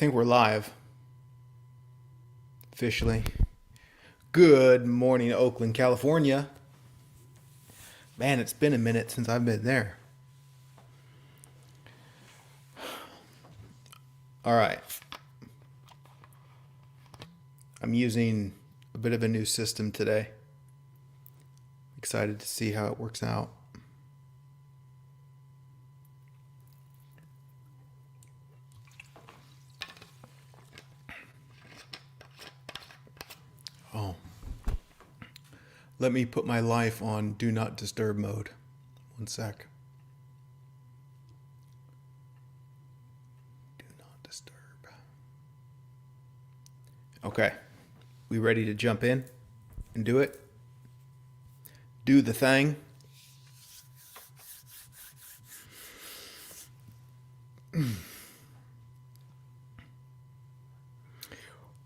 think we're live officially. Good morning, Oakland, California. Man, it's been a minute since I've been there. All right. I'm using a bit of a new system today. Excited to see how it works out. Oh. Let me put my life on do not disturb mode. One sec. Do not disturb. Okay. We ready to jump in and do it? Do the thing. Wow,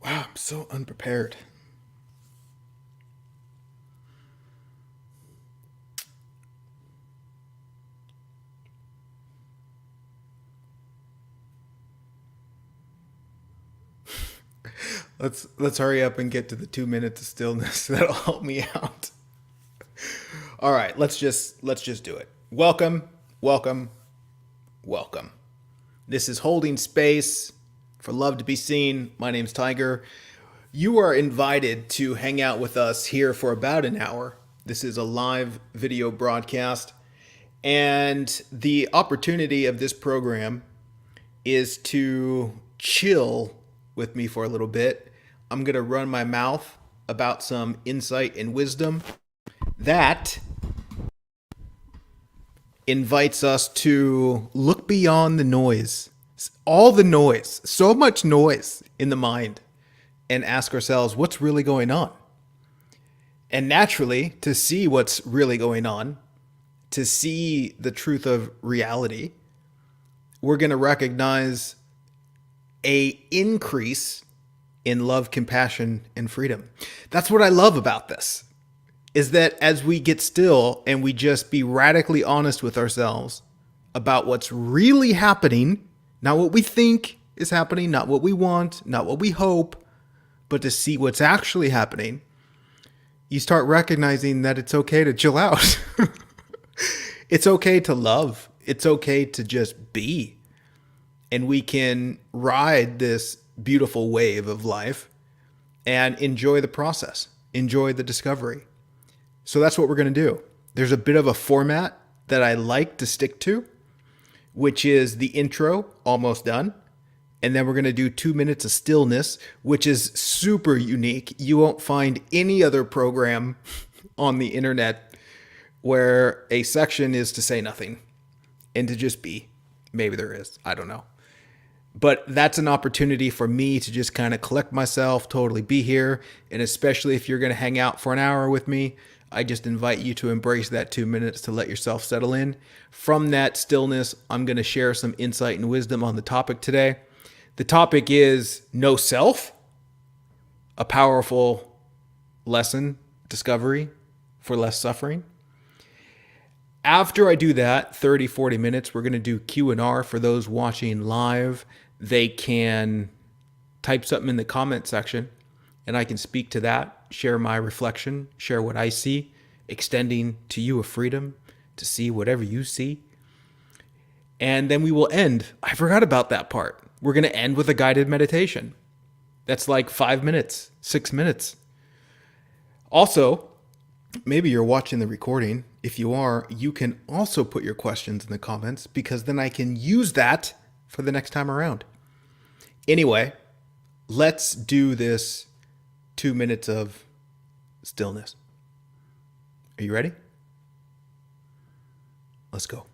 I'm so unprepared. Let's hurry up and get to the 2 minutes of stillness. That'll help me out. All right, let's just do it. Welcome, welcome, welcome. This is Holding Space for Love to Be Seen. My name's Tiger. You are invited to hang out with us here for about an hour. This is a live video broadcast, and the opportunity of this program is to chill with me for a little bit. I'm going to run my mouth about some insight and wisdom that invites us to look beyond the noise, all the noise, so much noise in the mind, and ask ourselves what's really going on. And naturally, to see what's really going on, to see the truth of reality, we're going to recognize a increase in love, compassion, and freedom. That's what I love about this, is that as we get still and we just be radically honest with ourselves about what's really happening, not what we think is happening, not what we want, not what we hope, but to see what's actually happening, you start recognizing that it's okay to chill out. It's okay to love. It's okay to just be. And we can ride this beautiful wave of life and enjoy the process, enjoy the discovery. So that's what we're going to do. There's a bit of a format that I like to stick to, which is the intro, almost done. And then we're going to do 2 minutes of stillness, which is super unique. You won't find any other program on the internet where a section is to say nothing and to just be. Maybe there is. I don't know. But that's an opportunity for me to just kind of collect myself, totally be here. And especially if you're going to hang out for an hour with me, I just invite you to embrace that 2 minutes to let yourself settle in. From that stillness, I'm going to share some insight and wisdom on the topic today. The topic is no self, a powerful lesson, discovery for less suffering. After I do that, 30, 40 minutes, we're going to do Q&R for those watching live. They can type something in the comment section and I can speak to that, share my reflection, share what I see, extending to you a freedom to see whatever you see. And then we will end. I forgot about that part. We're going to end with a guided meditation. That's like 5 minutes, 6 minutes. Also, maybe you're watching the recording. If you are, you can also put your questions in the comments because then I can use that for the next time around. Anyway, let's do this 2 minutes of stillness. Are you ready? Let's go.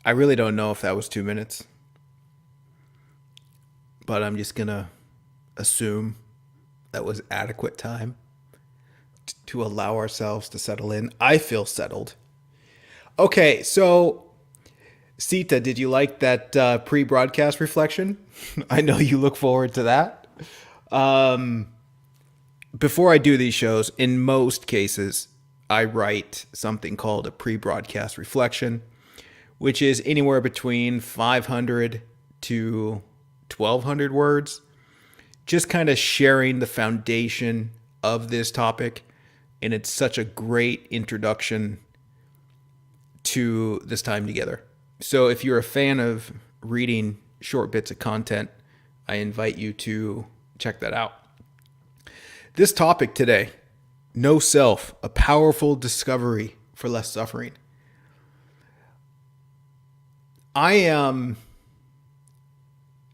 I really don't know if that was 2 minutes, but I'm just going to assume that was adequate time to allow ourselves to settle in. I feel settled. Okay, so Sita, did you like that pre-broadcast reflection? I know you look forward to that. Before I do these shows, in most cases, I write something called a pre-broadcast reflection, which is anywhere between 500 to 1,200 words, just kind of sharing the foundation of this topic. And it's such a great introduction to this time together. So if you're a fan of reading short bits of content, I invite you to check that out. This topic today, no self, a powerful discovery for less suffering. I am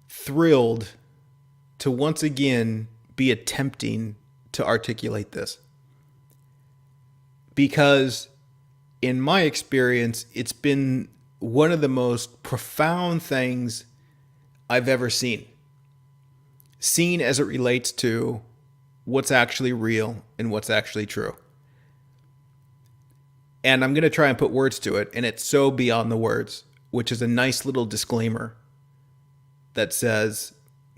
thrilled to once again be attempting to articulate this, because in my experience, it's been one of the most profound things I've ever seen as it relates to what's actually real and what's actually true. And I'm going to try and put words to it, and it's so beyond the words, which is a nice little disclaimer that says,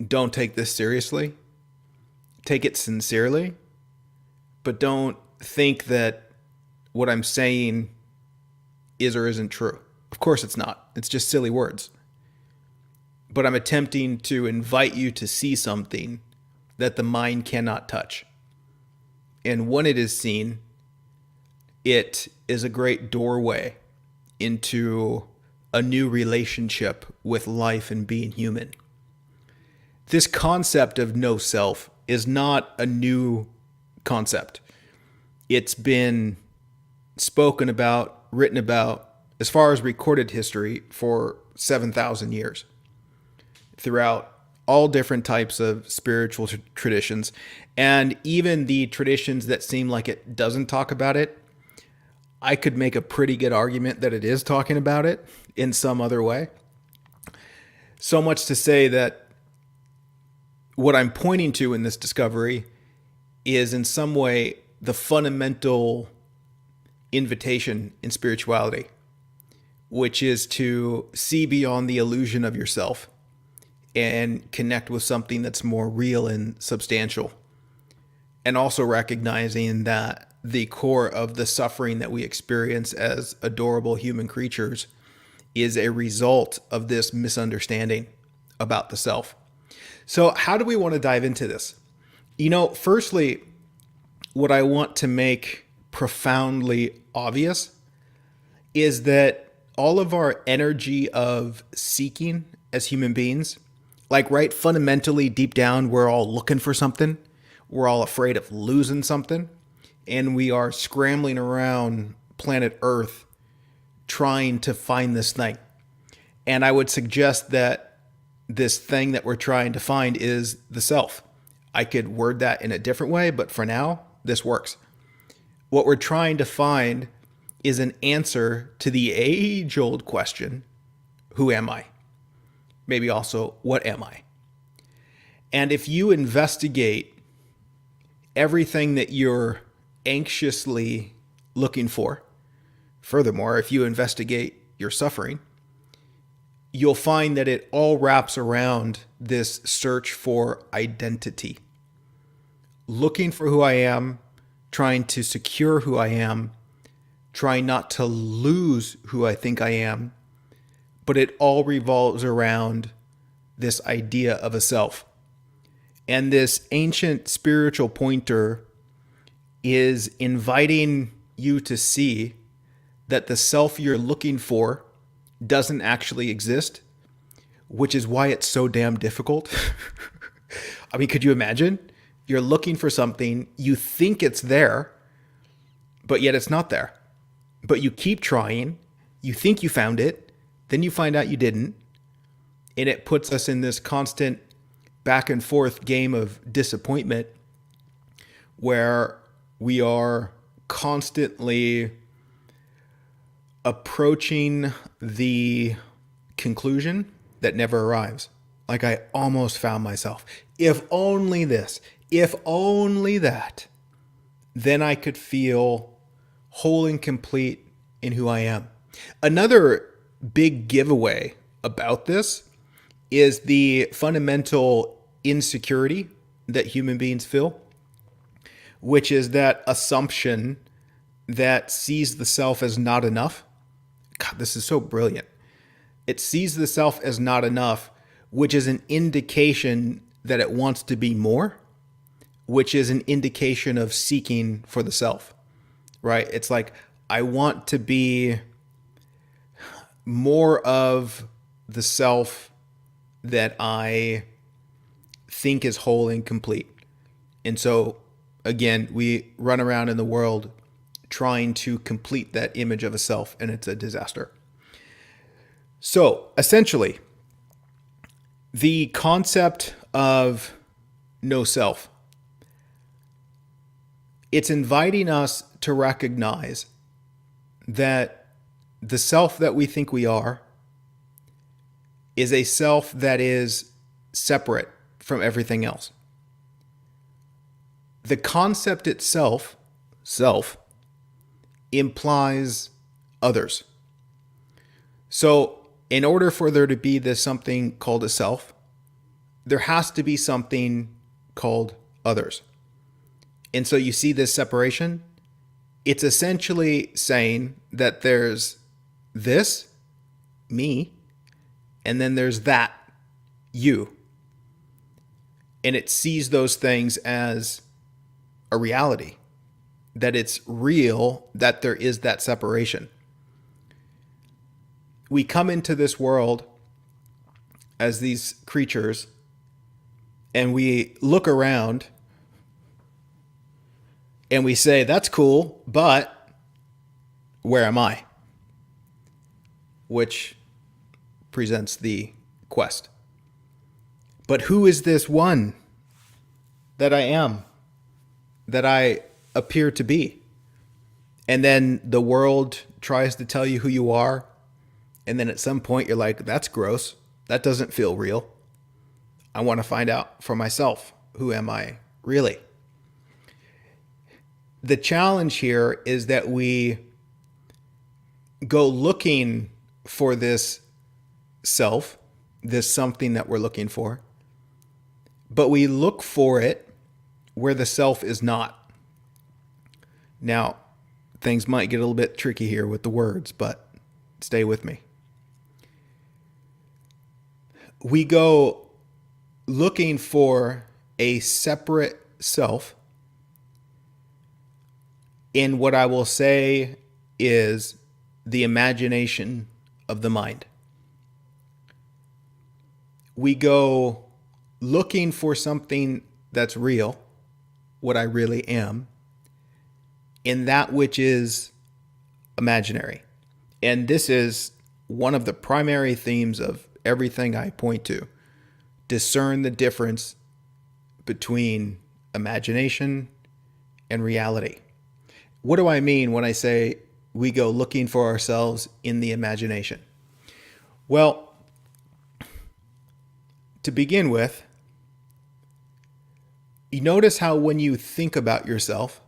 don't take this seriously, take it sincerely, but don't think that what I'm saying is or isn't true. Of course it's not. It's just silly words. But I'm attempting to invite you to see something that the mind cannot touch. And when it is seen, it is a great doorway into a new relationship with life and being human. This concept of no self is not a new concept. It's been spoken about, written about, as far as recorded history, for 7,000 years throughout all different types of spiritual traditions, and even the traditions that seem like it doesn't talk about it. I could make a pretty good argument that it is talking about it in some other way. So much to say that what I'm pointing to in this discovery is in some way the fundamental invitation in spirituality, which is to see beyond the illusion of yourself and connect with something that's more real and substantial. And also recognizing that the core of the suffering that we experience as adorable human creatures is a result of this misunderstanding about the self. So how do we want to dive into this? Firstly, what I want to make profoundly obvious is that all of our energy of seeking as human beings, right, fundamentally deep down, we're all looking for something. We're all afraid of losing something. And we are scrambling around planet Earth trying to find this thing. And I would suggest that this thing that we're trying to find is the self. I could word that in a different way, but for now, this works. What we're trying to find is an answer to the age-old question, who am I? Maybe also, what am I? And if you investigate everything that you're anxiously looking for, furthermore, if you investigate your suffering, you'll find that it all wraps around this search for identity. Looking for who I am, trying to secure who I am, trying not to lose who I think I am, but it all revolves around this idea of a self. And this ancient spiritual pointer is inviting you to see that the self you're looking for doesn't actually exist, which is why it's so damn difficult. I mean, could you imagine? You're looking for something, you think it's there, but yet it's not there. But you keep trying, you think you found it, then you find out you didn't, and it puts us in this constant back and forth game of disappointment where we are constantly approaching the conclusion that never arrives. Like I almost found myself. If only this, if only that, then I could feel whole and complete in who I am. Another big giveaway about this is the fundamental insecurity that human beings feel, which is that assumption that sees the self as not enough. God, this is so brilliant. It sees the self as not enough, which is an indication that it wants to be more, which is an indication of seeking for the self, right? It's like, I want to be more of the self that I think is whole and complete. And so, again, we run around in the world trying to complete that image of a self, and it's a disaster. So, essentially, the concept of no self, it's inviting us to recognize that the self that we think we are is a self that is separate from everything else. The concept itself, self, implies others. So, in order for there to be this something called a self, there has to be something called others. And so you see this separation. It's essentially saying that there's this, me, and then there's that, you. And it sees those things as a reality, that it's real, that there is that separation. We come into this world as these creatures, and we look around and we say, that's cool, but where am I? Which presents the quest. But who is this one that I am, that I appear to be? And then the world tries to tell you who you are. And then at some point you're like, that's gross. That doesn't feel real. I want to find out for myself. Who am I really? The challenge here is that we go looking for this self, this something that we're looking for, but we look for it where the self is not. Now, things might get a little bit tricky here with the words, but stay with me. We go looking for a separate self in what I will say is the imagination of the mind. We go looking for something that's real, what I really am, in that which is imaginary. And this is one of the primary themes of everything I point to. Discern the difference between imagination and reality. What do I mean when I say we go looking for ourselves in the imagination? Well, to begin with, you notice how when you think about yourself,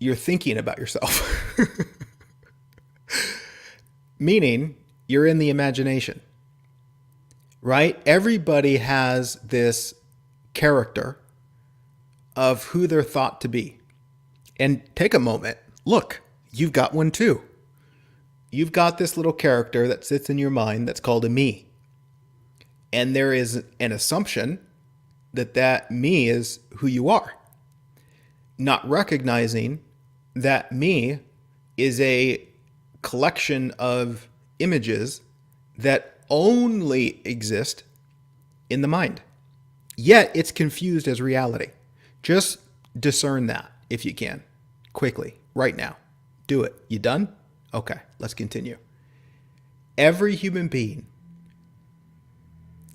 you're thinking about yourself. Meaning, you're in the imagination, right? Everybody has this character of who they're thought to be. And take a moment. Look, you've got one too. You've got this little character that sits in your mind that's called a me. And there is an assumption that that me is who you are. Not recognizing that me is a collection of images that only exist in the mind. Yet it's confused as reality. Just discern that if you can, quickly, right now. Do it. You done? Okay, let's continue. Every human being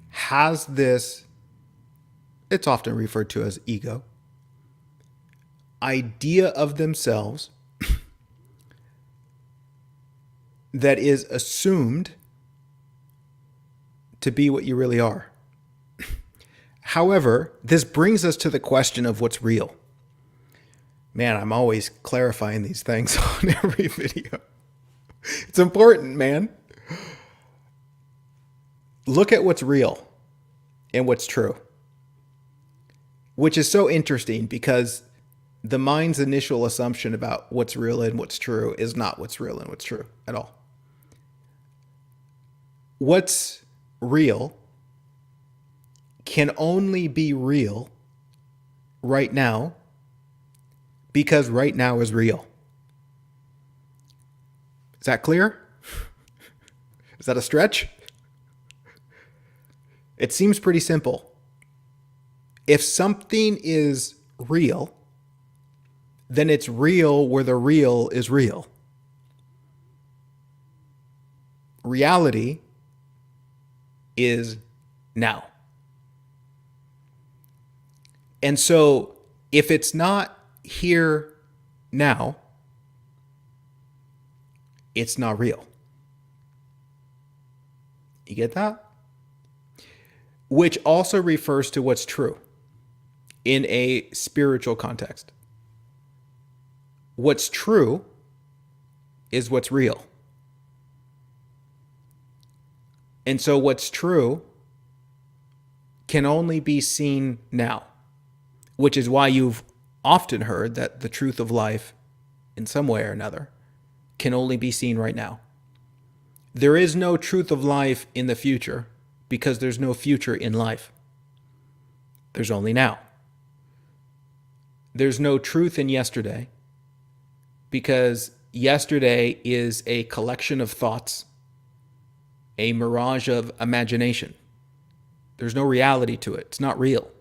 has this, it's often referred to as ego, idea of themselves that is assumed to be what you really are. However, this brings us to the question of what's real. Man, I'm always clarifying these things on every video. It's important, man. Look at what's real and what's true, which is so interesting because the mind's initial assumption about what's real and what's true is not what's real and what's true at all. What's real can only be real right now because right now is real. Is that clear? Is that a stretch? It seems pretty simple. If something is real, then it's real where the real is real. Reality is now. And so if it's not here now, it's not real. You get that? Which also refers to what's true in a spiritual context. What's true is what's real. And so what's true can only be seen now, which is why you've often heard that the truth of life, in some way or another, can only be seen right now. There is no truth of life in the future because there's no future in life. There's only now. There's no truth in yesterday because yesterday is a collection of thoughts, a mirage of imagination. There's no reality to it. It's not real.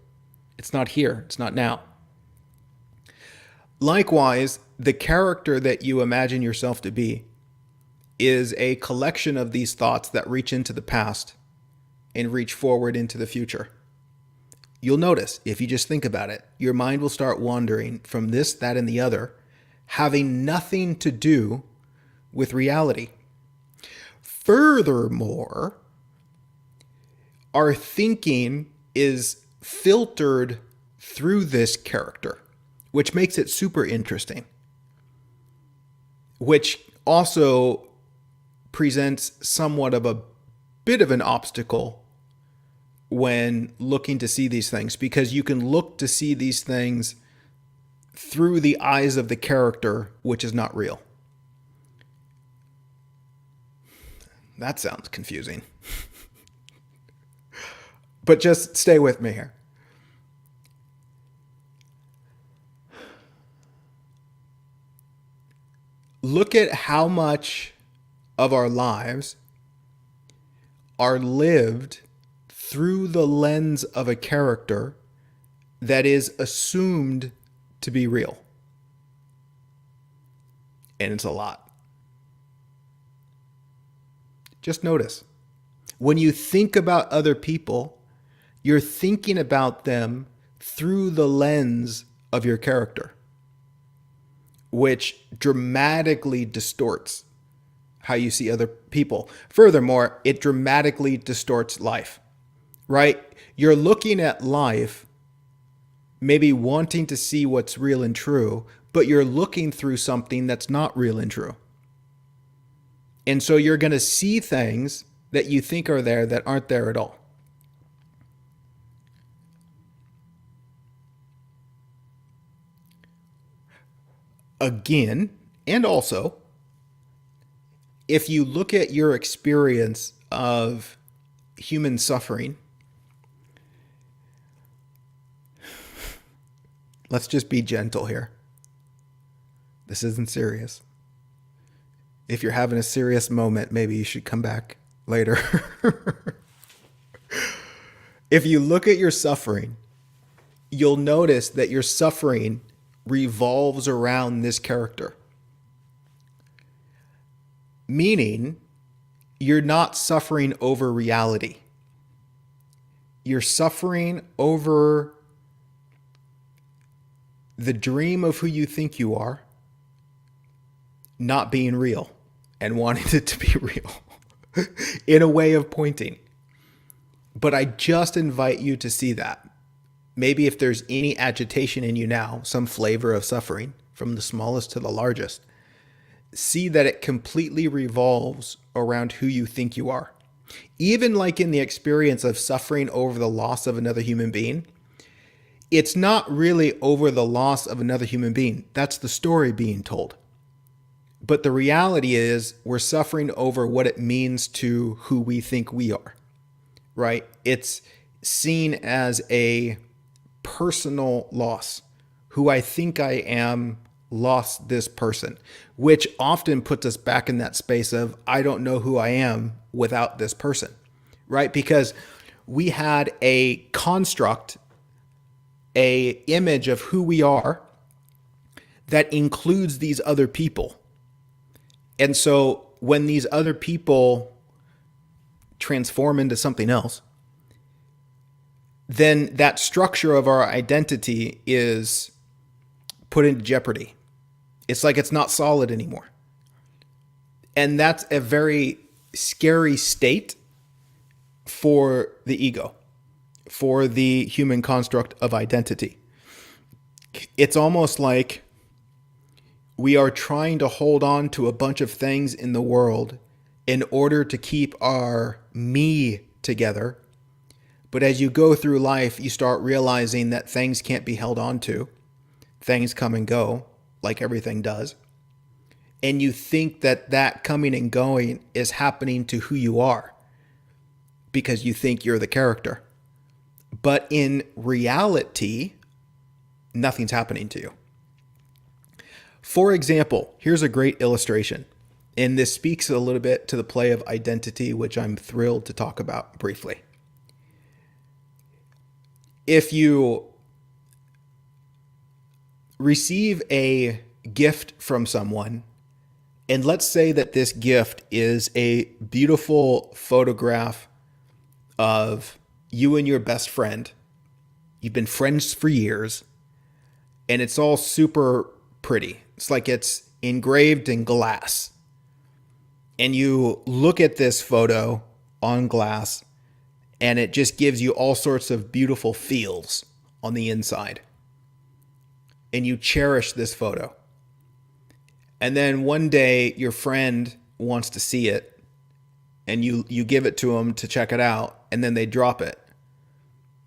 It's not here. It's not now. Likewise, the character that you imagine yourself to be is a collection of these thoughts that reach into the past and reach forward into the future. You'll notice, if you just think about it, your mind will start wandering from this, that, and the other, having nothing to do with reality. Furthermore, our thinking is filtered through this character, which makes it super interesting, which also presents somewhat of a bit of an obstacle when looking to see these things, because you can look to see these things through the eyes of the character, which is not real. That sounds confusing. But just stay with me here. Look at how much of our lives are lived through the lens of a character that is assumed to be real. And it's a lot. Just notice. When you think about other people, you're thinking about them through the lens of your character, which dramatically distorts how you see other people. Furthermore, it dramatically distorts life, right? You're looking at life, maybe wanting to see what's real and true, but you're looking through something that's not real and true. And so you're going to see things that you think are there that aren't there at all. Again, and also, if you look at your experience of human suffering, let's just be gentle here. This isn't serious. If you're having a serious moment, maybe you should come back later. If you look at your suffering, you'll notice that your suffering revolves around this character. Meaning, you're not suffering over reality. You're suffering over the dream of who you think you are not being real. and wanting it to be real in a way of pointing. But I just invite you to see that. Maybe if there's any agitation in you now, some flavor of suffering, from the smallest to the largest, see that it completely revolves around who you think you are. Even like in the experience of suffering over the loss of another human being, it's not really over the loss of another human being. That's the story being told. But the reality is we're suffering over what it means to who we think we are, right? It's seen as a personal loss. Who I think I am lost this person, which often puts us back in that space of, I don't know who I am without this person, right? Because we had a construct, a image of who we are that includes these other people. And so when these other people transform into something else, then that structure of our identity is put into jeopardy. It's like it's not solid anymore. And that's a very scary state for the ego, for the human construct of identity. It's almost like we are trying to hold on to a bunch of things in the world in order to keep our me together. But as you go through life, you start realizing that things can't be held on to. Things come and go, like everything does. And you think that that coming and going is happening to who you are because you think you're the character. But in reality, nothing's happening to you. For example, here's a great illustration. And this speaks a little bit to the play of identity, which I'm thrilled to talk about briefly. If you receive a gift from someone, and let's say that this gift is a beautiful photograph of you and your best friend. You've been friends for years, and it's all super pretty. It's like it's engraved in glass. And you look at this photo on glass, and it just gives you all sorts of beautiful feels on the inside. And you cherish this photo. And then one day your friend wants to see it, and you give it to them to check it out, and then they drop it.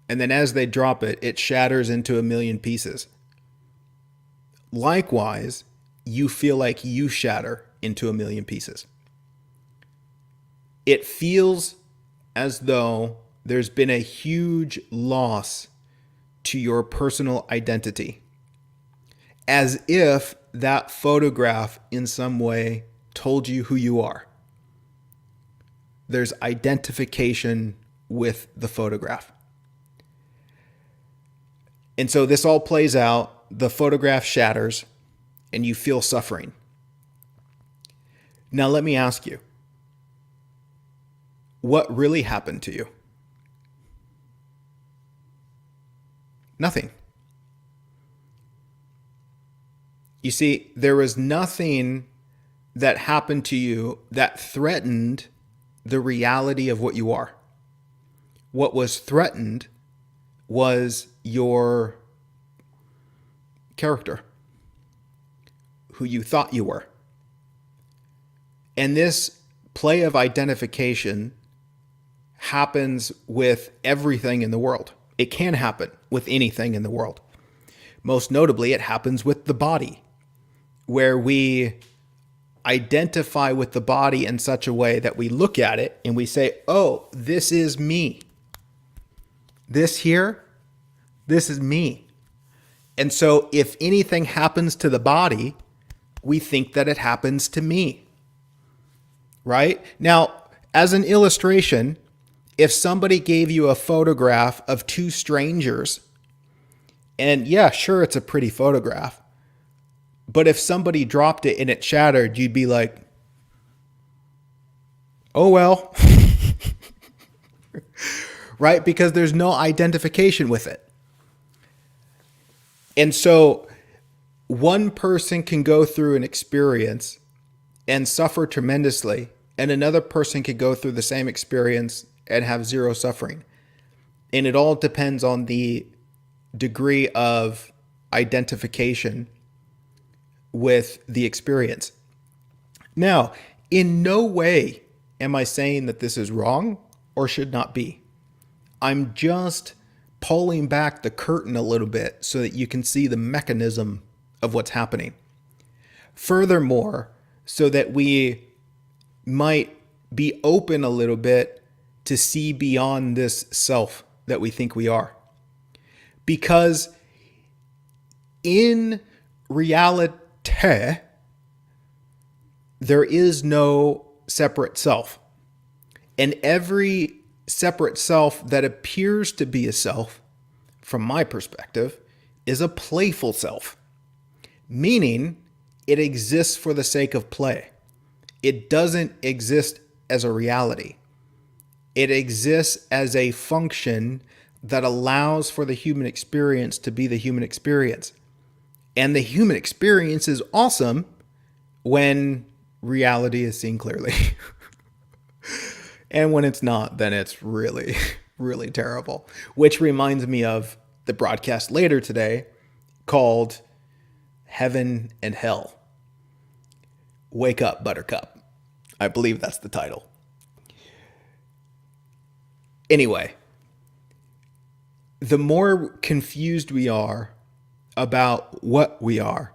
And then as they drop it, it shatters into a million pieces. Likewise, you feel like you shatter into a million pieces. It feels as though there's been a huge loss to your personal identity, as if that photograph in some way told you who you are. There's identification with the photograph. And so this all plays out, the photograph shatters, and you feel suffering. Now let me ask you, what really happened to you? Nothing. You see, there was nothing that happened to you that threatened the reality of what you are. What was threatened was your character, who you thought you were. And this play of identification happens with everything in the world. It can happen with anything in the world. Most notably, it happens with the body, where we identify with the body in such a way that we look at it and we say, oh, this is me. This here, this is me. And so if anything happens to the body, we think that it happens to me. Right? Now, as an illustration, if somebody gave you a photograph of two strangers, and yeah, sure, it's a pretty photograph, but if somebody dropped it and it shattered, you'd be like, oh, well, right? Because there's no identification with it. And so one person can go through an experience and suffer tremendously, and another person could go through the same experience and have zero suffering. And it all depends on the degree of identification with the experience. Now, in no way am I saying that this is wrong or should not be. I'm just pulling back the curtain a little bit so that you can see the mechanism of what's happening. Furthermore, so that we might be open a little bit to see beyond this self that we think we are. Because in reality, there is no separate self. And every separate self that appears to be a self, from my perspective, is a playful self. Meaning, it exists for the sake of play. It doesn't exist as a reality. It exists as a function that allows for the human experience to be the human experience. And the human experience is awesome when reality is seen clearly. And when it's not, then it's really, really terrible. Which reminds me of the broadcast later today called Heaven and Hell. Wake up, Buttercup. I believe that's the title. Anyway, the more confused we are about what we are,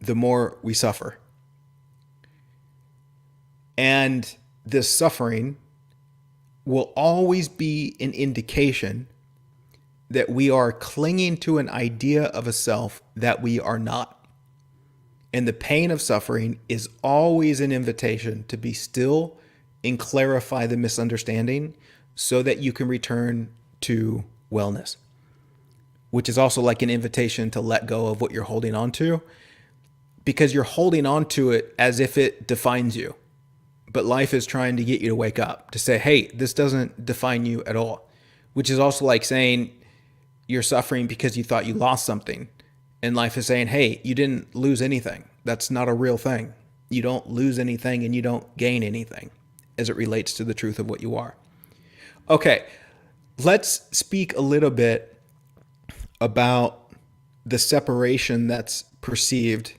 the more we suffer. And this suffering will always be an indication that we are clinging to an idea of a self that we are not. And the pain of suffering is always an invitation to be still and clarify the misunderstanding so that you can return to wellness, which is also like an invitation to let go of what you're holding on to, because you're holding on to it as if it defines you. But life is trying to get you to wake up, to say, hey, this doesn't define you at all, which is also like saying you're suffering because you thought you lost something. And life is saying, hey, you didn't lose anything. That's not a real thing. You don't lose anything and you don't gain anything as it relates to the truth of what you are. Okay, let's speak a little bit about the separation that's perceived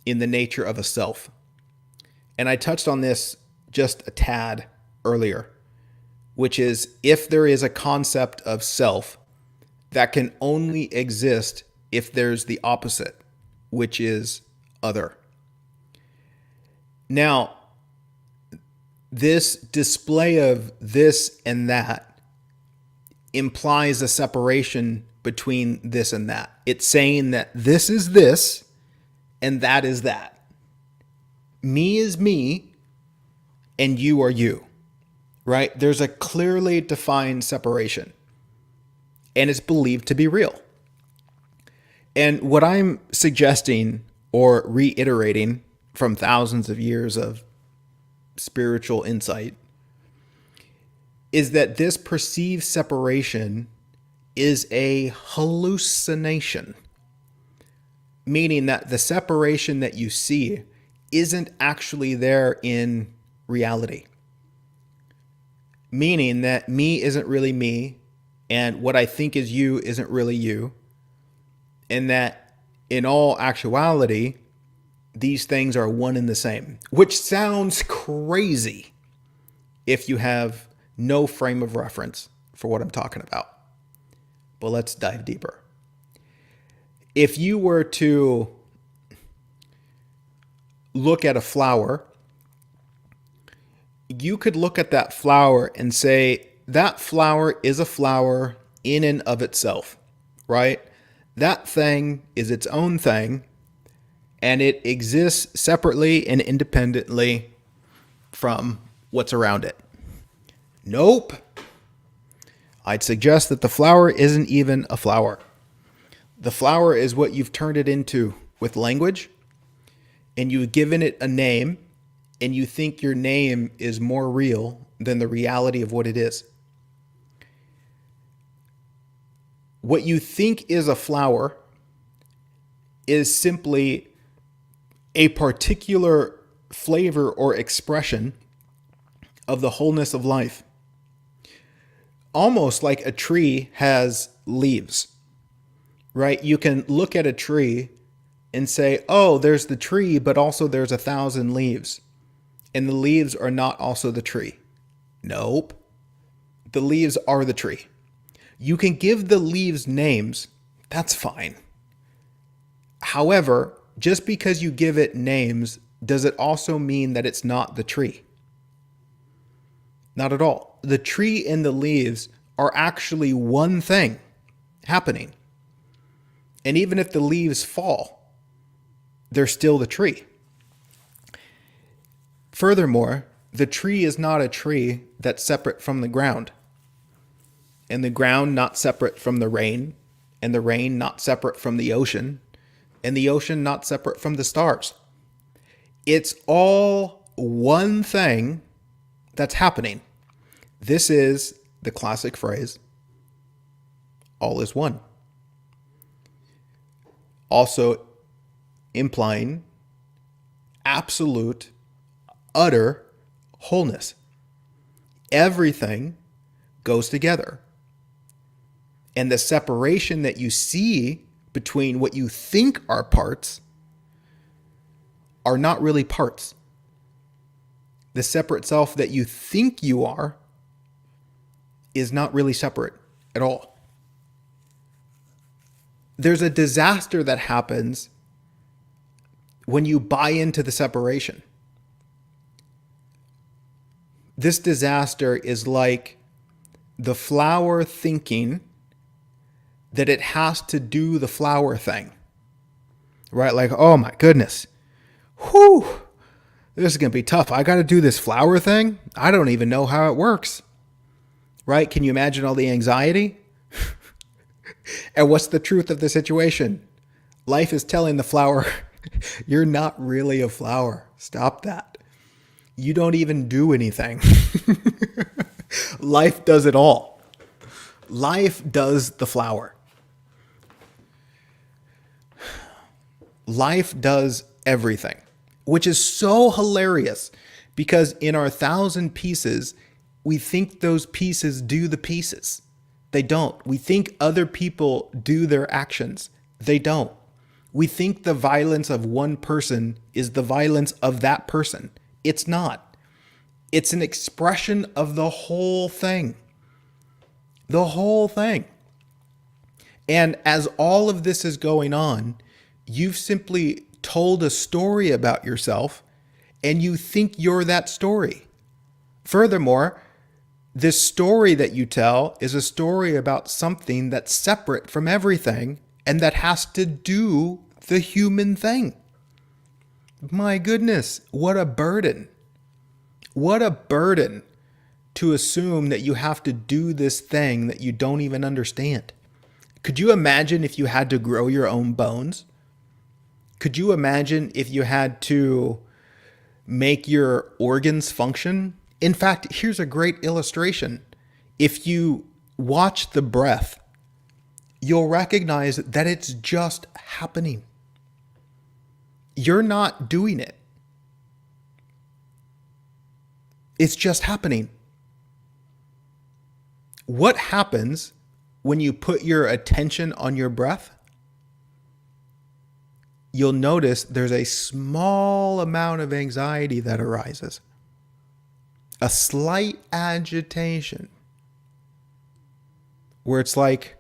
in the nature of a self. And I touched on this just a tad earlier, which is if there is a concept of self that can only exist if there's the opposite, which is other. Now, this display of this and that implies a separation between this and that. It's saying that this is this and that is that. Me is me and you are you, right? There's a clearly defined separation and it's believed to be real. And what I'm suggesting or reiterating from thousands of years of spiritual insight is that this perceived separation is a hallucination, meaning that the separation that you see isn't actually there in reality, meaning that me isn't really me and what I think is you isn't really you, and that in all actuality, these things are one and the same, which sounds crazy if you have no frame of reference for what I'm talking about. But let's dive deeper. If you were to look at a flower, you could look at that flower and say, that flower is a flower in and of itself, right? That thing is its own thing, and it exists separately and independently from what's around it. Nope. I'd suggest that the flower isn't even a flower. The flower is what you've turned it into with language, and you've given it a name, and you think your name is more real than the reality of what it is. What you think is a flower is simply a particular flavor or expression of the wholeness of life. Almost like a tree has leaves, right? You can look at a tree and say, oh, there's the tree, but also there's 1,000 leaves. And the leaves are not also the tree. Nope. The leaves are the tree. You can give the leaves names. That's fine. However, just because you give it names, does it also mean that it's not the tree? Not at all. The tree and the leaves are actually one thing happening. And even if the leaves fall, they're still the tree. Furthermore, the tree is not a tree that's separate from the ground. And the ground not separate from the rain. And the rain not separate from the ocean. And the ocean not separate from the stars. It's all one thing that's happening. This is the classic phrase, all is one. Also implying absolute, utter wholeness. Everything goes together. And the separation that you see between what you think are parts are not really parts. The separate self that you think you are is not really separate at all. There's a disaster that happens when you buy into the separation. This disaster is like the flower thinking that it has to do the flower thing. Right? Like, oh my goodness. Whew. This is going to be tough. I got to do this flower thing. I don't even know how it works. Right? Can you imagine all the anxiety? And what's the truth of the situation? Life is telling the flower, you're not really a flower. Stop that. You don't even do anything. Life does it all. Life does the flower. Life does everything, which is so hilarious because in our 1,000 pieces, we think those pieces do the pieces. They don't. We think other people do their actions. They don't. We think the violence of one person is the violence of that person. It's not. It's an expression of the whole thing. The whole thing. And as all of this is going on, you've simply told a story about yourself and you think you're that story. Furthermore, this story that you tell is a story about something that's separate from everything and that has to do the human thing. My goodness, what a burden. What a burden to assume that you have to do this thing that you don't even understand. Could you imagine if you had to grow your own bones? Could you imagine if you had to make your organs function? In fact, here's a great illustration. If you watch the breath, you'll recognize that it's just happening. You're not doing it. It's just happening. What happens when you put your attention on your breath? You'll notice there's a small amount of anxiety that arises. A slight agitation where it's like,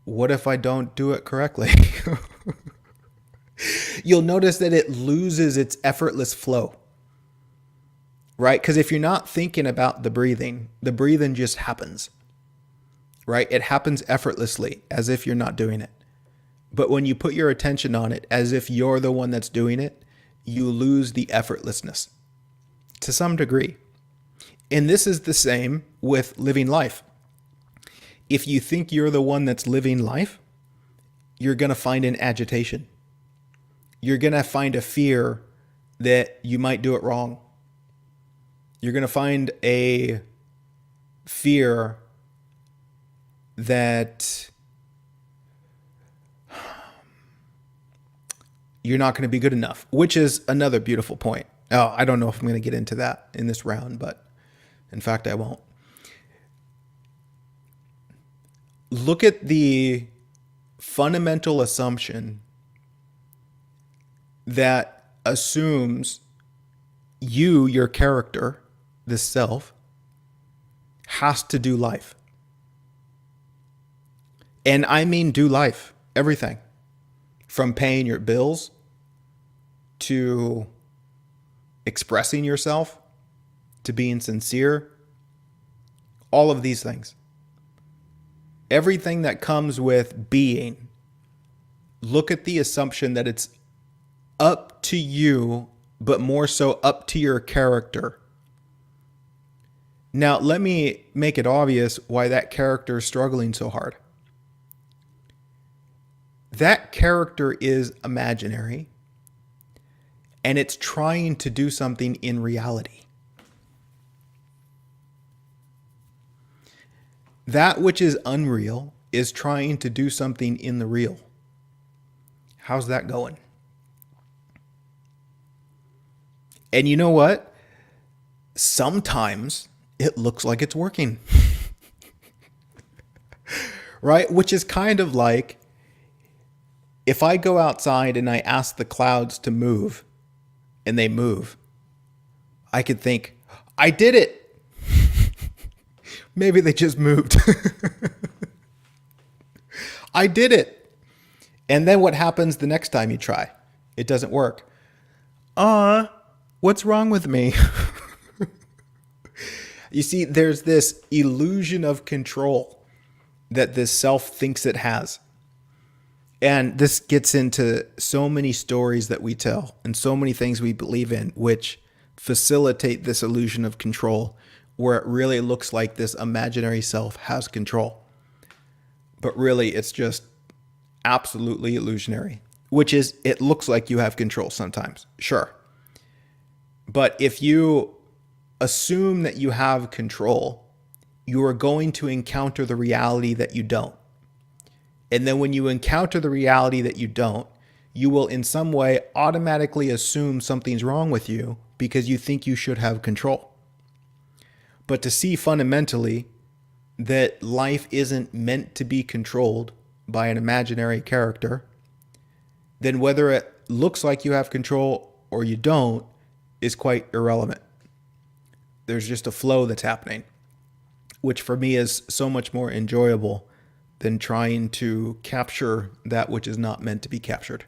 what if I don't do it correctly? You'll notice that it loses its effortless flow, right? Because if you're not thinking about the breathing just happens, right? It happens effortlessly as if you're not doing it. But when you put your attention on it as if you're the one that's doing it, you lose the effortlessness to some degree. And this is the same with living life. If you think you're the one that's living life, you're going to find an agitation. You're going to find a fear that you might do it wrong. You're going to find a fear that you're not going to be good enough, which is another beautiful point. Oh, I don't know if I'm going to get into that in this round, but in fact, I won't. Look at the fundamental assumption that assumes you, your character, this self, has to do life. And I mean do life, everything. From paying your bills to expressing yourself to being sincere, all of these things. Everything that comes with being, look at the assumption that it's up to you, but more so up to your character. Now, let me make it obvious why that character is struggling so hard. That character is imaginary, and it's trying to do something in reality. That which is unreal is trying to do something in the real. How's that going? And you know what? Sometimes it looks like it's working. Right? Which is kind of like if I go outside and I ask the clouds to move and they move, I could think, I did it. Maybe they just moved. I did it. And then what happens the next time you try? It doesn't work. What's wrong with me? You see, there's this illusion of control that this self thinks it has. And this gets into so many stories that we tell and so many things we believe in, which facilitate this illusion of control, where it really looks like this imaginary self has control. But really, it's just absolutely illusionary, which is, it looks like you have control sometimes. Sure. But if you assume that you have control, you are going to encounter the reality that you don't. And then when you encounter the reality that you don't, you will in some way automatically assume something's wrong with you because you think you should have control. But to see fundamentally that life isn't meant to be controlled by an imaginary character, then whether it looks like you have control or you don't is quite irrelevant. There's just a flow that's happening, which for me is so much more enjoyable than trying to capture that which is not meant to be captured.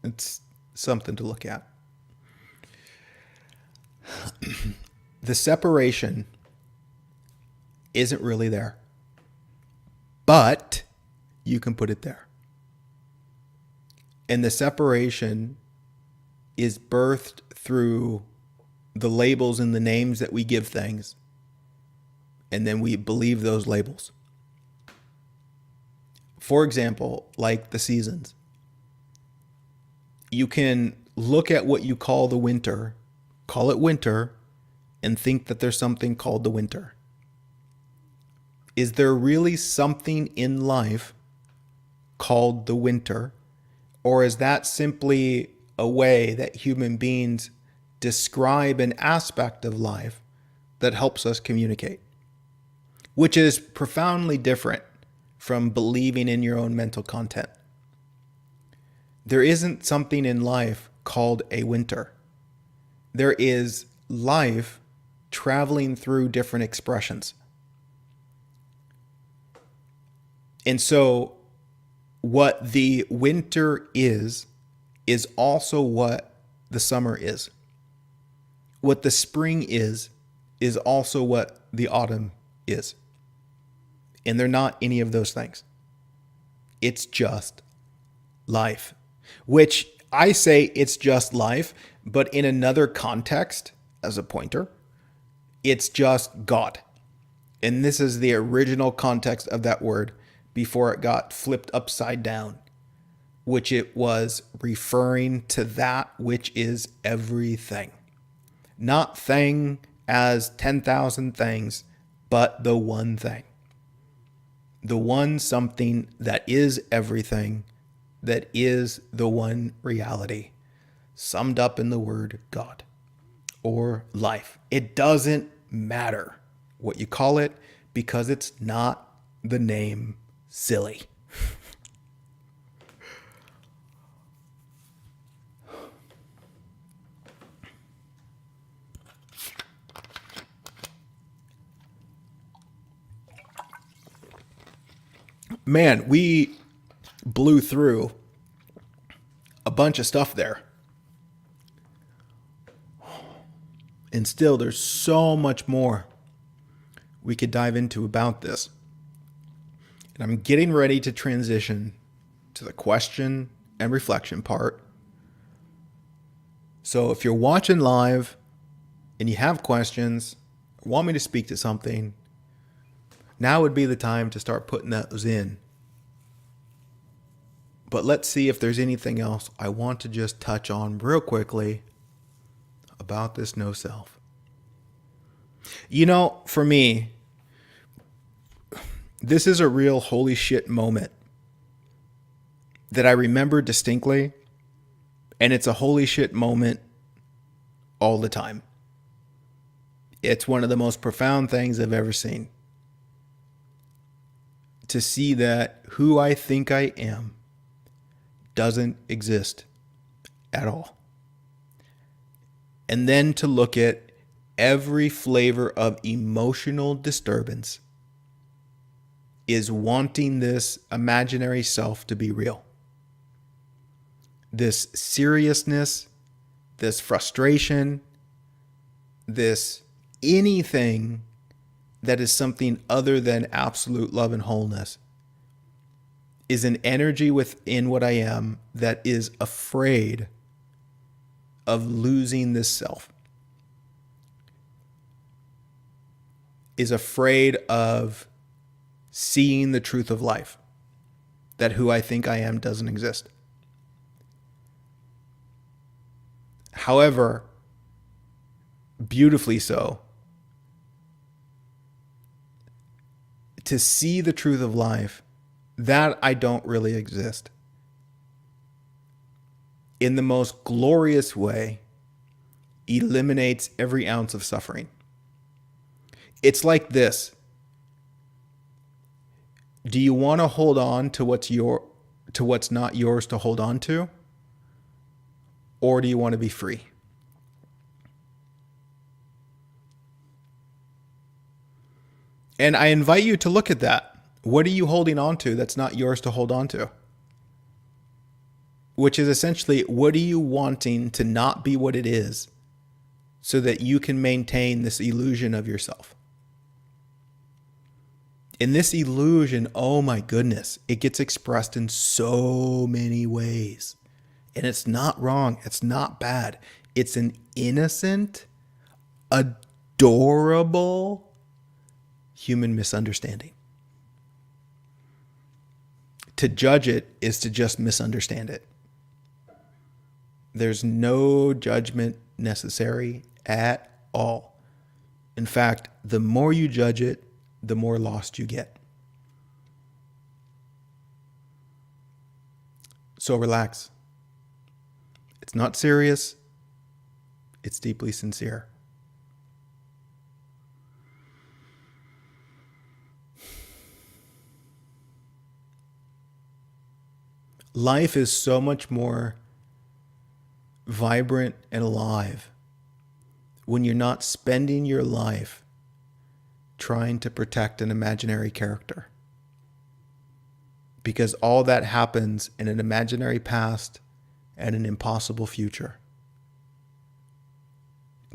It's something to look at. The separation isn't really there, but you can put it there. And the separation is birthed through the labels and the names that we give things. And then we believe those labels. For example, like the seasons. You can look at what you call the winter, call it winter, and think that there's something called the winter. Is there really something in life called the winter? Or is that simply a way that human beings describe an aspect of life that helps us communicate? Which is profoundly different from believing in your own mental content. There isn't something in life called a winter. There is life traveling through different expressions. And so what the winter is also what the summer is. What the spring is also what the autumn is. And they're not any of those things. It's just life, which I say it's just life, but in another context, as a pointer, it's just God. And this is the original context of that word before it got flipped upside down, which it was referring to that which is everything. Not thing as 10,000 things, but the one thing. The one something that is everything, that is the one reality, summed up in the word God or life. It doesn't matter what you call it because it's not the name silly. Man, we blew through a bunch of stuff there. And still, there's so much more we could dive into about this. And I'm getting ready to transition to the question and reflection part. So if you're watching live and you have questions, or want me to speak to something, now would be the time to start putting those in. But let's see if there's anything else I want to just touch on real quickly about this no self. You know, for me, this is a real holy shit moment that I remember distinctly, and it's a holy shit moment all the time. It's one of the most profound things I've ever seen. To see that who I think I am doesn't exist at all. And then to look at every flavor of emotional disturbance is wanting this imaginary self to be real. This seriousness, this frustration, this anything that is something other than absolute love and wholeness is an energy within what I am that is afraid of losing this self, is afraid of seeing the truth of life, that who I think I am doesn't exist. However, beautifully so, to see the truth of life, that I don't really exist, in the most glorious way, eliminates every ounce of suffering. It's like this. Do you want to hold on to what's not yours to hold on to? Or do you want to be free? And I invite you to look at that. What are you holding on to that's not yours to hold on to? Which is essentially, what are you wanting to not be what it is so that you can maintain this illusion of yourself? In this illusion, oh my goodness, it gets expressed in so many ways. And it's not wrong. It's not bad. It's an innocent, adorable human misunderstanding. To judge it is to just misunderstand it. There's no judgment necessary at all. In fact, the more you judge it, the more lost you get. So relax. It's not serious. It's deeply sincere. Life is so much more vibrant and alive when you're not spending your life trying to protect an imaginary character. Because all that happens in an imaginary past and an impossible future.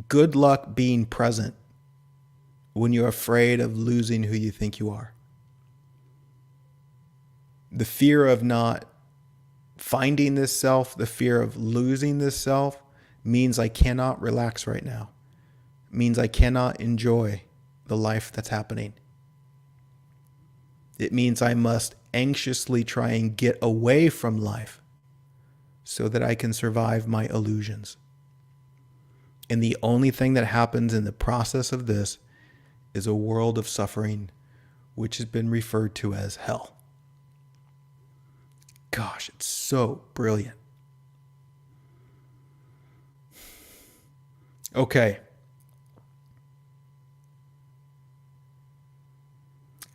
Good luck being present when you're afraid of losing who you think you are. The fear of not finding this self, the fear of losing this self, means I cannot relax right now. It means I cannot enjoy the life that's happening. It means I must anxiously try and get away from life so that I can survive my illusions. And the only thing that happens in the process of this is a world of suffering, which has been referred to as hell. Gosh, it's so brilliant. Okay.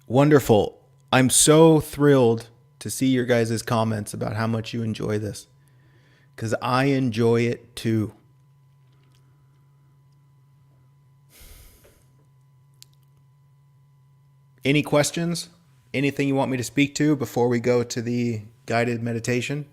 Wonderful. I'm so thrilled to see your guys' comments about how much you enjoy this, because I enjoy it too. Any questions? Anything you want me to speak to before we go to the guided meditation?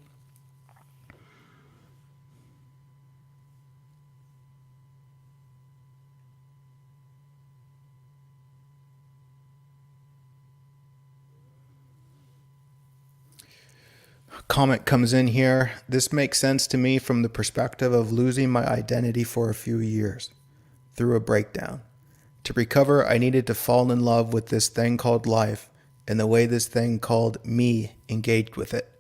Comment comes in here. This makes sense to me from the perspective of losing my identity for a few years through a breakdown. To recover, I needed to fall in love with this thing called life and the way this thing called me engaged with it.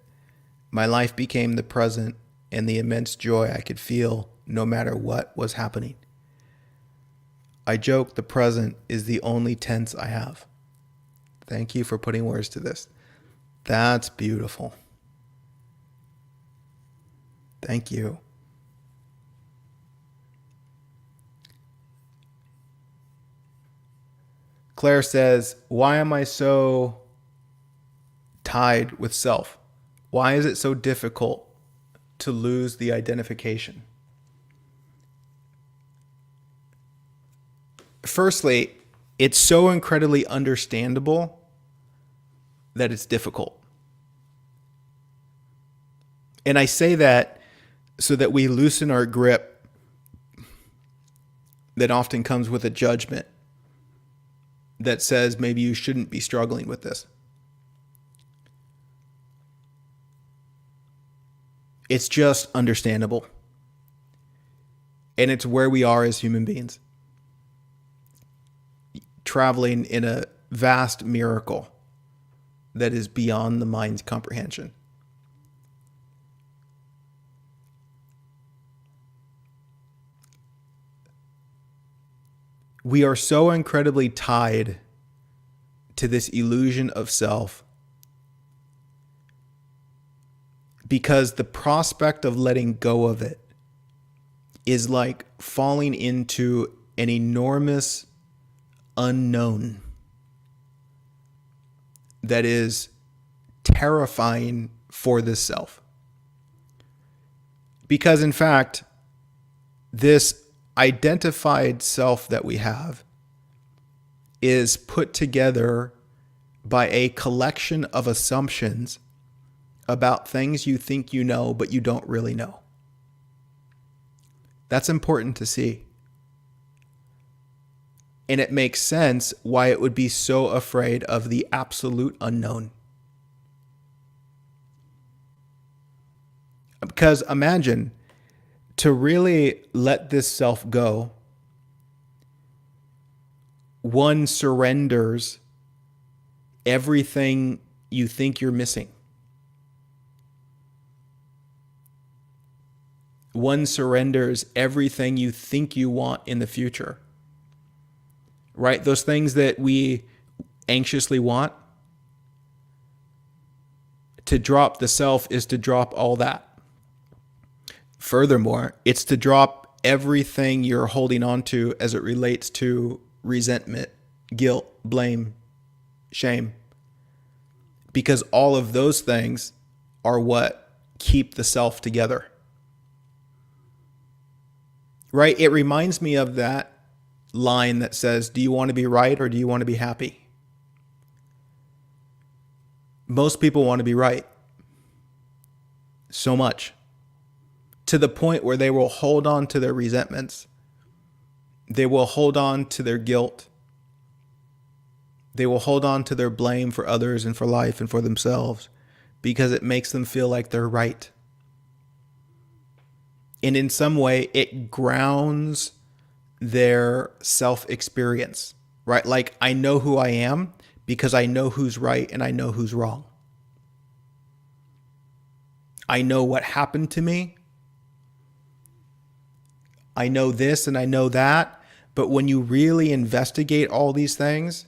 My life became the present and the immense joy I could feel no matter what was happening. I joke the present is the only tense I have. Thank you for putting words to this. That's beautiful. Thank you. Claire says, why am I so tied with self? Why is it so difficult to lose the identification? Firstly, it's so incredibly understandable that it's difficult. And I say that so that we loosen our grip that often comes with a judgment that says maybe you shouldn't be struggling with this. It's just understandable. And it's where we are as human beings, traveling in a vast miracle that is beyond the mind's comprehension. We are so incredibly tied to this illusion of self because the prospect of letting go of it is like falling into an enormous unknown that is terrifying for this self. Because in fact, this identified self that we have is put together by a collection of assumptions about things you think you know, but you don't really know. That's important to see. And it makes sense why it would be so afraid of the absolute unknown. Because imagine, to really let this self go, one surrenders everything you think you're missing. One surrenders everything you think you want in the future. Right? Those things that we anxiously want. To drop the self is to drop all that. Furthermore, it's to drop everything you're holding on to as it relates to resentment, guilt, blame, shame. Because all of those things are what keep the self together. Right? It reminds me of that line that says, do you want to be right or do you want to be happy? Most people want to be right. So much. To the point where they will hold on to their resentments. They will hold on to their guilt. They will hold on to their blame for others and for life and for themselves because it makes them feel like they're right. And in some way, it grounds their self-experience, right? Like, I know who I am because I know who's right and I know who's wrong. I know what happened to me. I know this and I know that. But when you really investigate all these things,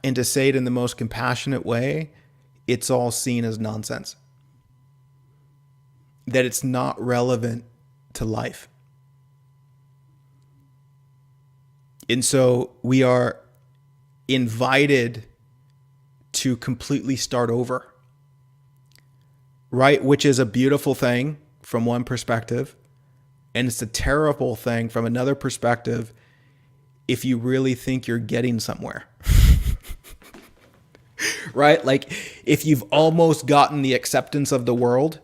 and to say it in the most compassionate way, it's all seen as nonsense. That it's not relevant to life. And so we are invited to completely start over, right? Which is a beautiful thing from one perspective, and it's a terrible thing from another perspective if you really think you're getting somewhere. Right? Like if you've almost gotten the acceptance of the world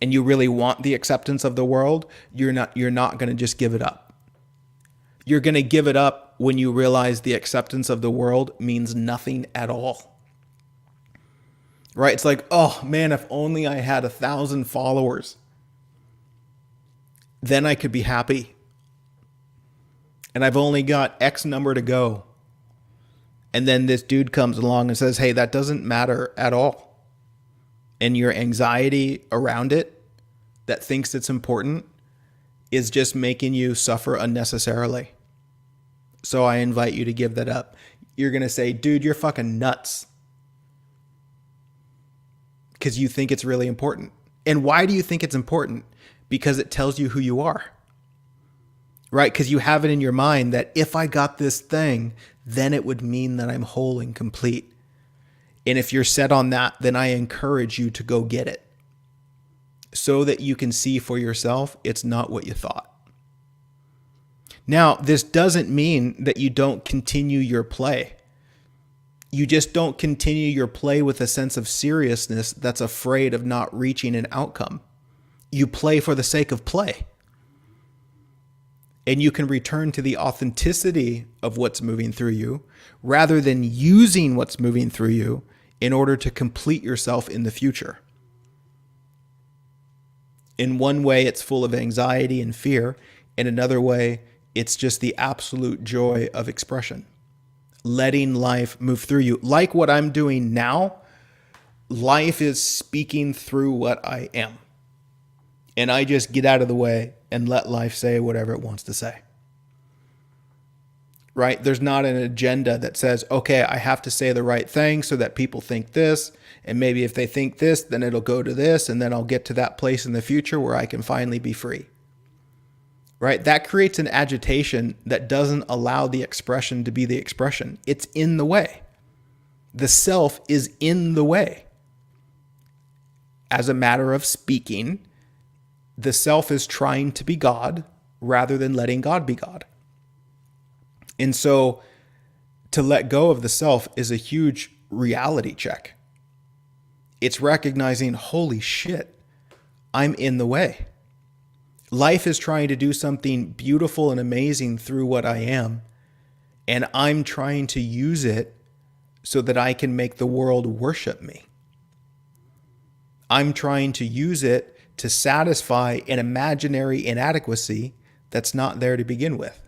and you really want the acceptance of the world, you're not going to just give it up. You're going to give it up when you realize the acceptance of the world means nothing at all. Right? It's like, oh man, if only I had 1,000 followers, then I could be happy. And I've only got X number to go. And then this dude comes along and says, hey, that doesn't matter at all. And your anxiety around it that thinks it's important is just making you suffer unnecessarily. So I invite you to give that up. You're going to say, dude, you're fucking nuts. Because you think it's really important. And why do you think it's important? Because it tells you who you are. Right? Because you have it in your mind that if I got this thing, then it would mean that I'm whole and complete. And if you're set on that, then I encourage you to go get it so that you can see for yourself it's not what you thought. Now, this doesn't mean that you don't continue your play. You just don't continue your play with a sense of seriousness that's afraid of not reaching an outcome. You play for the sake of play. And you can return to the authenticity of what's moving through you rather than using what's moving through you in order to complete yourself in the future. In one way, it's full of anxiety and fear. In another way, it's just the absolute joy of expression. Letting life move through you. Like what I'm doing now, life is speaking through what I am. And I just get out of the way and let life say whatever it wants to say. Right? There's not an agenda that says, okay, I have to say the right thing so that people think this. And maybe if they think this, then it'll go to this. And then I'll get to that place in the future where I can finally be free. Right? That creates an agitation that doesn't allow the expression to be the expression. It's in the way. The self is in the way. As a matter of speaking, the self is trying to be God rather than letting God be God. And so to let go of the self is a huge reality check. It's recognizing, holy shit, I'm in the way. Life is trying to do something beautiful and amazing through what I am, and I'm trying to use it so that I can make the world worship me. I'm trying to use it to satisfy an imaginary inadequacy that's not there to begin with.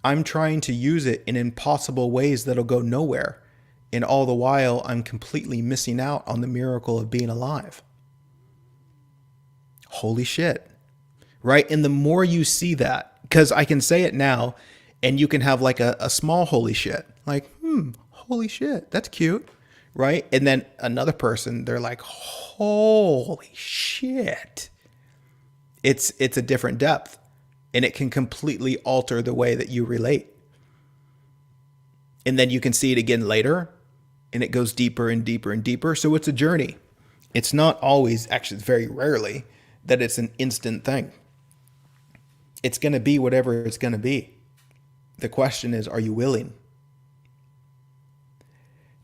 I'm trying to use it in impossible ways that'll go nowhere, and all the while I'm completely missing out on the miracle of being alive. Holy shit. Right? And the more you see that, because I can say it now, and you can have like a small holy shit. Like, holy shit, that's cute. Right? And then another person, they're like, holy shit. It's a different depth, and it can completely alter the way that you relate. And then you can see it again later, and it goes deeper and deeper and deeper. So it's a journey. It's not always, actually it's very rarely, that it's an instant thing. It's going to be whatever it's going to be. The question is, are you willing?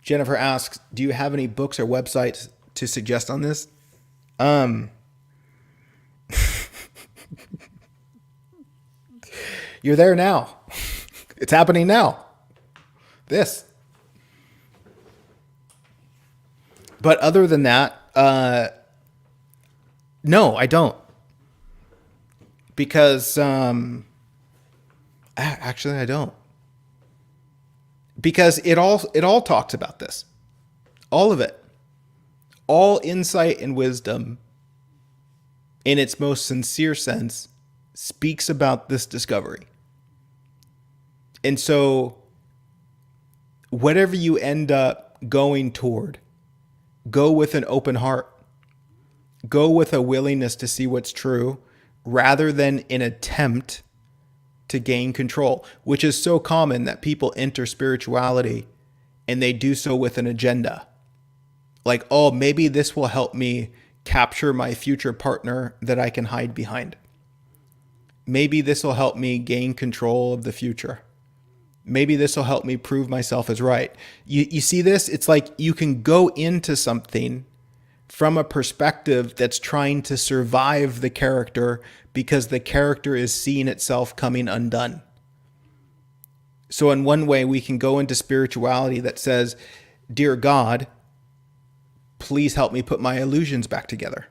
Jennifer asks, do you have any books or websites to suggest on this? You're there now. It's happening now. This. But other than that, no, I don't. Because, actually I don't. Because it all talks about this. All of it. All insight and wisdom, in its most sincere sense, speaks about this discovery. And so, whatever you end up going toward. Go with an open heart. Go with a willingness to see what's true rather than an attempt to gain control, which is so common that people enter spirituality and they do so with an agenda. Like, oh, maybe this will help me capture my future partner that I can hide behind. Maybe this will help me gain control of the future. Maybe this will help me prove myself as right. You see this? It's like you can go into something from a perspective that's trying to survive the character because the character is seeing itself coming undone. So in one way, we can go into spirituality that says, dear God, please help me put my illusions back together.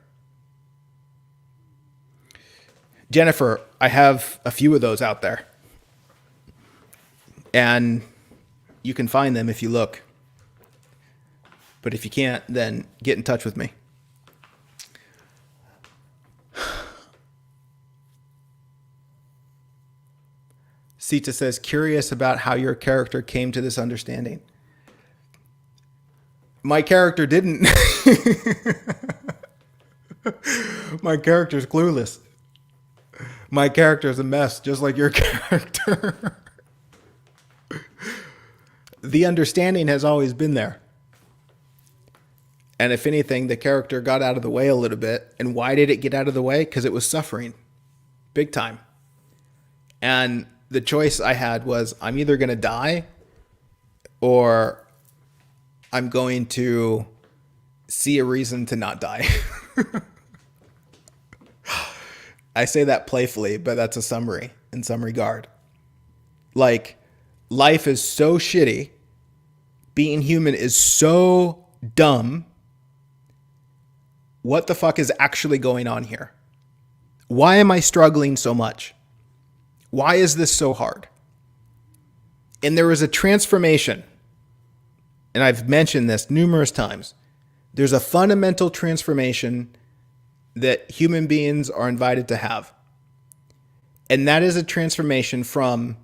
Jennifer, I have a few of those out there. And you can find them if you look. But if you can't, then get in touch with me. Sita says, curious about how your character came to this understanding. My character didn't. My character's clueless. My character's a mess, just like your character. The understanding has always been there. And if anything, the character got out of the way a little bit. And why did it get out of the way? Because it was suffering. Big time. And the choice I had was, I'm either going to die or I'm going to see a reason to not die. I say that playfully, but that's a summary in some regard. Like, life is so shitty. Being human is so dumb. What the fuck is actually going on here? Why am I struggling so much? Why is this so hard? And there is a transformation. And I've mentioned this numerous times. There's a fundamental transformation that human beings are invited to have. And that is a transformation from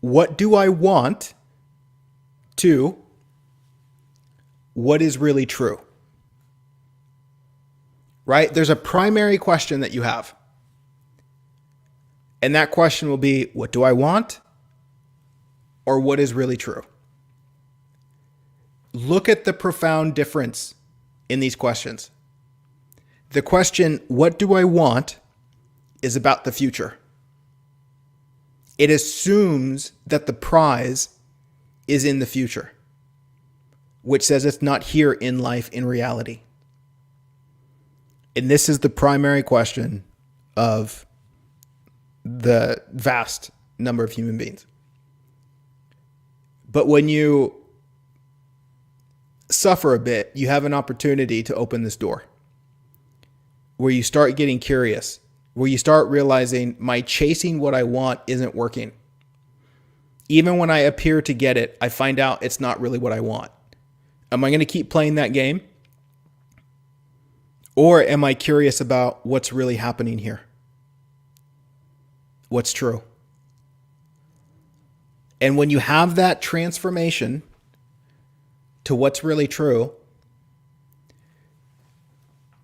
what do I want to what is really true. Right? There's a primary question that you have. And that question will be, what do I want? Or what is really true? Look at the profound difference in these questions. The question, what do I want, is about the future. It assumes that the prize is in the future, which says it's not here in life, in reality. And this is the primary question of the vast number of human beings. But when you suffer a bit, you have an opportunity to open this door where you start getting curious, where you start realizing my chasing what I want isn't working. Even when I appear to get it, I find out it's not really what I want. Am I going to keep playing that game? Or am I curious about what's really happening here? What's true? And when you have that transformation to what's really true,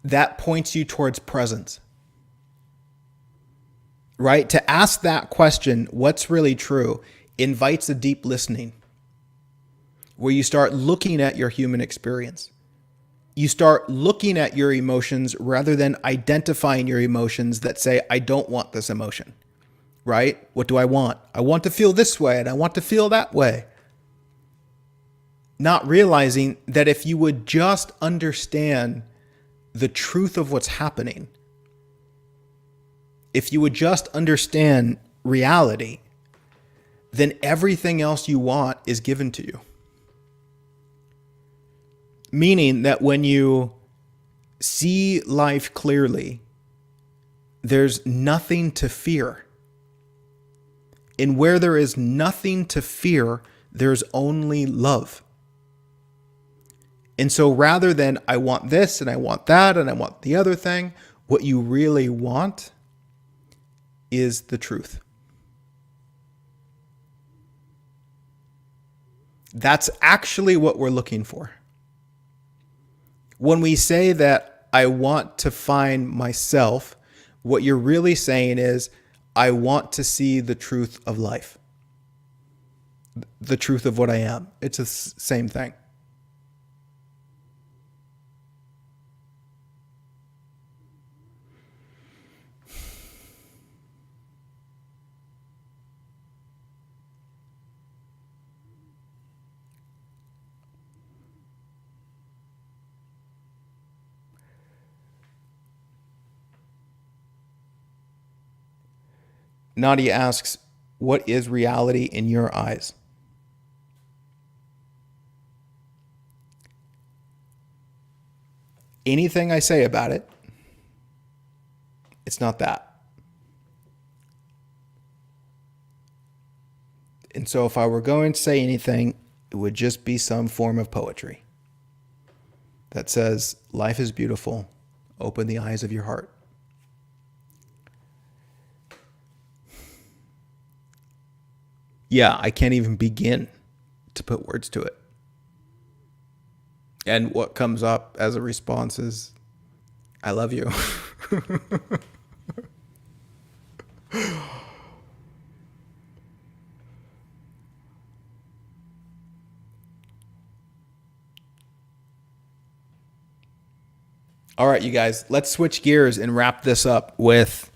that points you towards presence. Right? To ask that question, what's really true, invites a deep listening where you start looking at your human experience. You start looking at your emotions rather than identifying your emotions that say, I don't want this emotion. Right? What do I want? I want to feel this way and I want to feel that way. Not realizing that if you would just understand the truth of what's happening, if you would just understand reality, then everything else you want is given to you. Meaning that when you see life clearly, there's nothing to fear. And where there is nothing to fear, there's only love. And so rather than I want this and I want that and I want the other thing, what you really want is the truth. That's actually what we're looking for. When we say that I want to find myself, what you're really saying is, I want to see the truth of life, the truth of what I am. It's the same thing. Nadia asks, what is reality in your eyes? Anything I say about it, it's not that. And so if I were going to say anything, it would just be some form of poetry that says, life is beautiful. Open the eyes of your heart. Yeah, I can't even begin to put words to it. And what comes up as a response is, I love you. All right, you guys, let's switch gears and wrap this up with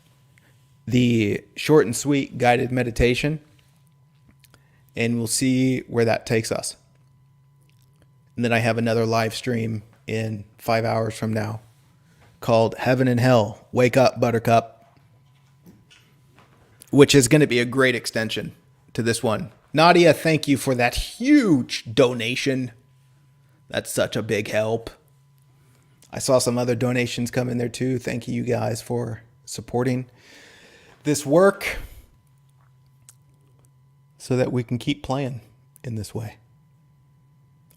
the short and sweet guided meditation. And we'll see where that takes us. And then I have another live stream in 5 hours from now called Heaven and Hell, Wake Up, Buttercup, which is going to be a great extension to this one. Nadia, thank you for that huge donation. That's such a big help. I saw some other donations come in there too. Thank you guys for supporting this work so that we can keep playing in this way.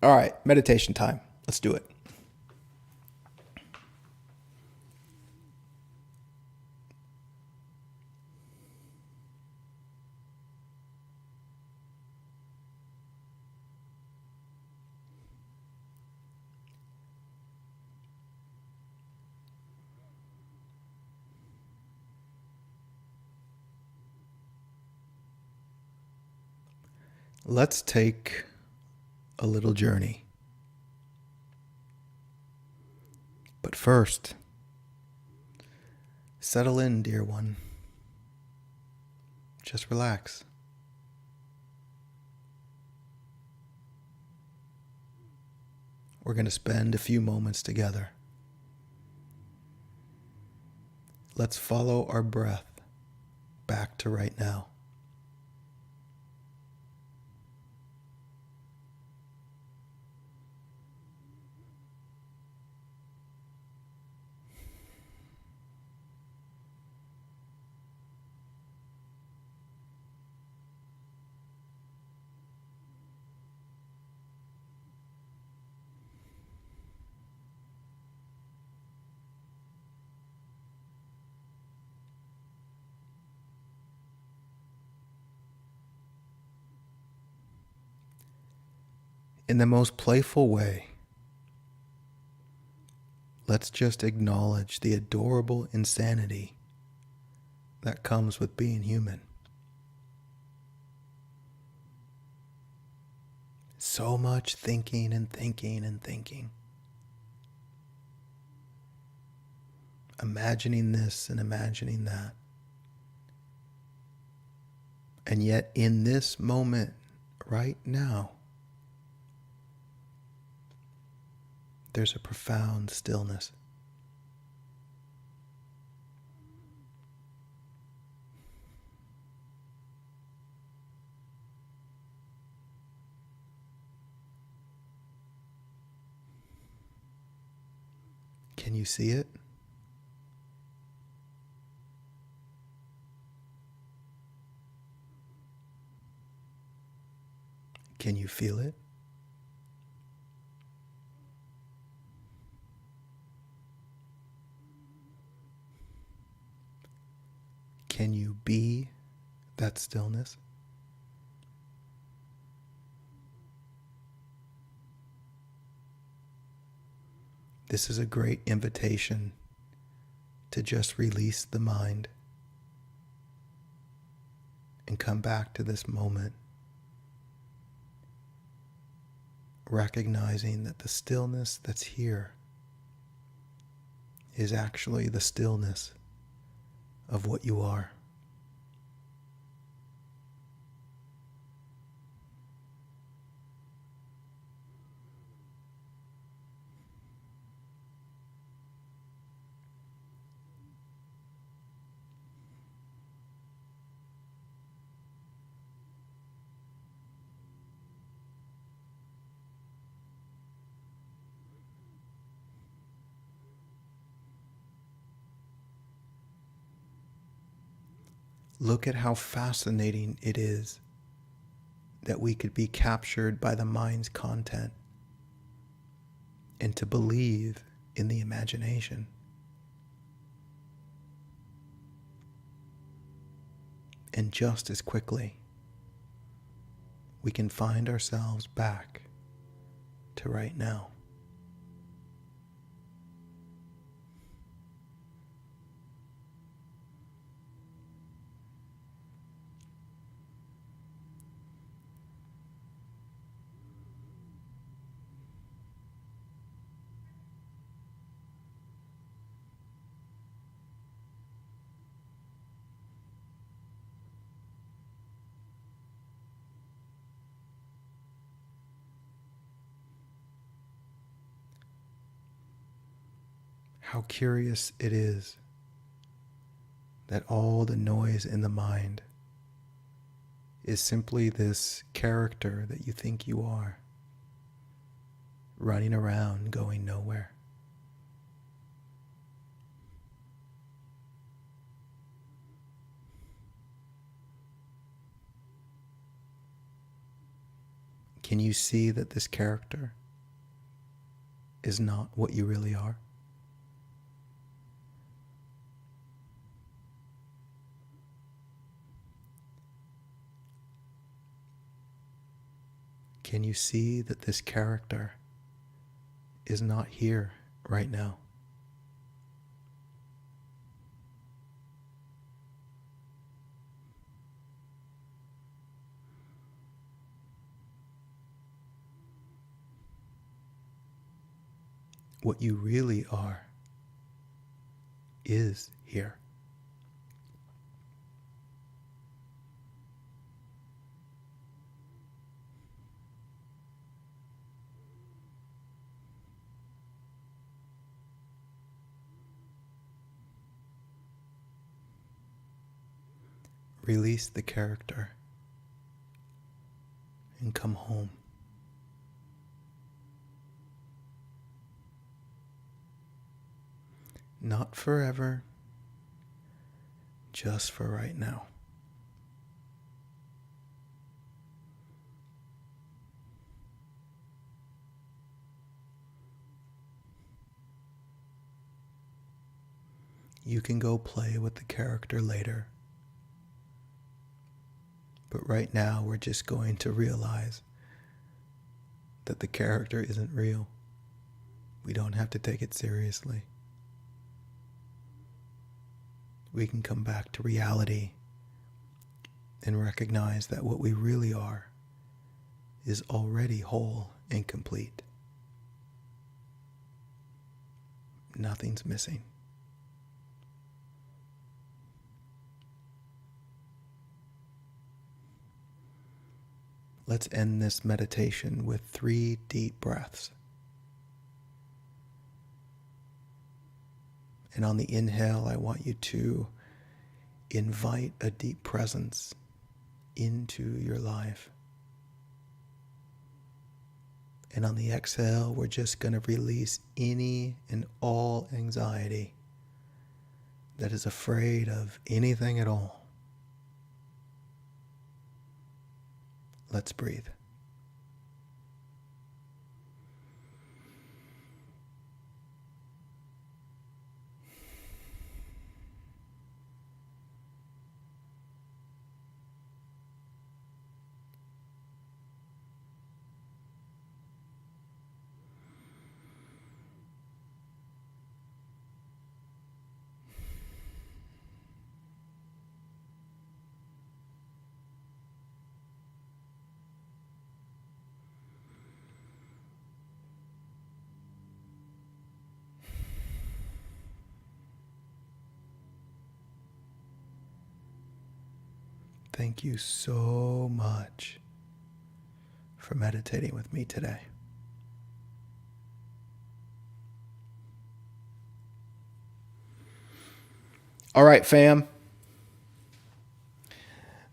All right, meditation time. Let's do it. Let's take a little journey. But first, settle in, dear one. Just relax. We're going to spend a few moments together. Let's follow our breath back to right now. In the most playful way, let's just acknowledge the adorable insanity that comes with being human. So much thinking and thinking and thinking. Imagining this and imagining that. And yet in this moment, right now, there's a profound stillness. Can you see it? Can you feel it? Can you be that stillness? This is a great invitation to just release the mind and come back to this moment, recognizing that the stillness that's here is actually the stillness of what you are. Look at how fascinating it is that we could be captured by the mind's content and to believe in the imagination. And just as quickly, we can find ourselves back to right now. How curious it is that all the noise in the mind is simply this character that you think you are, running around going nowhere. Can you see that this character is not what you really are? Can you see that this character is not here right now? What you really are is here. Release the character and come home. Not forever, just for right now. You can go play with the character later. But right now, we're just going to realize that the character isn't real. We don't have to take it seriously. We can come back to reality and recognize that what we really are is already whole and complete. Nothing's missing. Let's end this meditation with 3 deep breaths. And on the inhale, I want you to invite a deep presence into your life. And on the exhale, we're just going to release any and all anxiety that is afraid of anything at all. Let's breathe. Thank you so much for meditating with me today. All right, fam.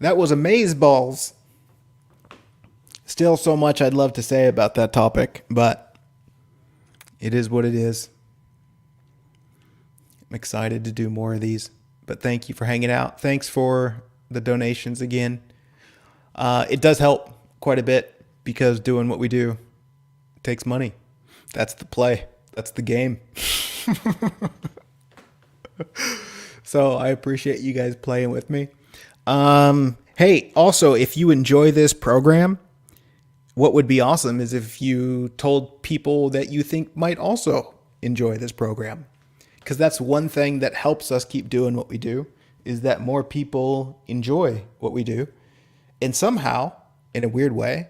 That was amazeballs. Still so much I'd love to say about that topic, but it is what it is. I'm excited to do more of these, but thank you for hanging out. Thanks for the donations again. It does help quite a bit because doing what we do takes money. That's the play. That's the game. So I appreciate you guys playing with me. Hey, also, if you enjoy this program, what would be awesome is if you told people that you think might also enjoy this program. Because that's one thing that helps us keep doing what we do, is that more people enjoy what we do. And somehow, in a weird way,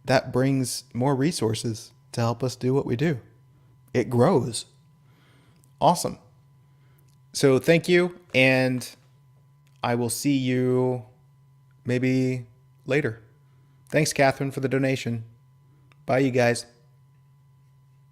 that brings more resources to help us do what we do. It grows. Awesome. So thank you, and I will see you maybe later. Thanks, Catherine, for the donation. Bye, you guys.